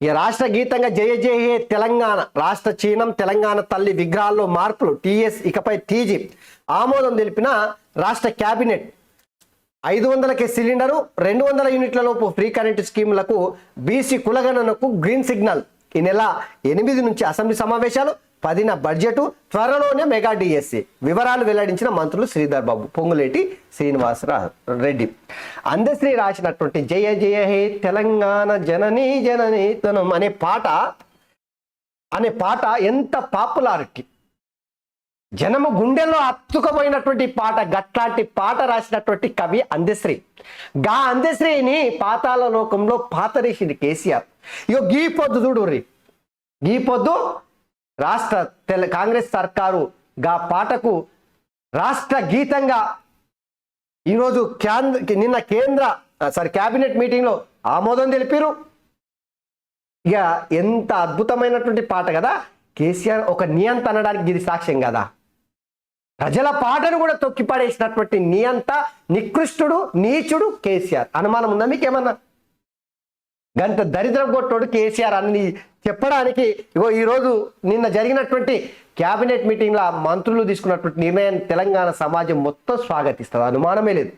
ఈ రాష్ట్ర గీతంగా జయ జయ హే తెలంగాణ, రాష్ట్ర చిహ్నం తెలంగాణ తల్లి విగ్రహాల్లో మార్పులు, టీఎస్ ఇకపై టీజీ ఆమోదం తెలిపిన రాష్ట్ర కేబినెట్. 500కే సిలిండరు, 200 యూనిట్ల లోపు ఫ్రీ కరెంటు స్కీములకు, బీసీ కులగణనకు గ్రీన్ సిగ్నల్. ఈ నెల 8 నుంచి అసెంబ్లీ సమావేశాలు, 10న బడ్జెట్, త్వరలోనే మెగా డిఎస్సి. వివరాలు వెల్లడించిన మంత్రులు శ్రీధర్ బాబు, పొంగులేటి శ్రీనివాసరెడ్డి. అందశ్రీ రాసినటువంటి జయ జయ హే తెలంగాణ జననీ జననీతనం అనే పాట ఎంత పాపులారిటీ, జనము గుండెల్లో అత్తుకుపోయినటువంటి పాట. గట్లాంటి పాట రాసినటువంటి కవి అందశ్రీ. గా అందశ్రీని పాతాల లోకంలో పాతరేసింది కేసీఆర్. ఇగో గీ పొద్దు చూడుర్రి, గీ పొద్దు రాష్ట్ర కాంగ్రెస్ సర్కారు గా పాటకు రాష్ట్ర గీతంగా ఈరోజు నిన్న కేబినెట్ మీటింగ్ లో ఆమోదం తెలిపారు. ఇక ఎంత అద్భుతమైనటువంటి పాట కదా. కేసీఆర్ ఒక నియంత అనడానికి ఇది సాక్ష్యం కదా. ప్రజల పాటను కూడా తొక్కిపడేసినటువంటి నియంత, నికృష్టుడు, నీచుడు కేసీఆర్. అనుమానం ఉందా మీకేమన్నా? గంత దరిద్రం కొట్టోడు కేసీఆర్ అన్ని చెప్పడానికి ఇగో ఈరోజు నిన్న జరిగినటువంటి క్యాబినెట్ మీటింగ్లో మంత్రులు తీసుకున్నటువంటి నిర్ణయాన్ని తెలంగాణ సమాజం మొత్తం స్వాగతిస్తుంది, అనుమానమే లేదు.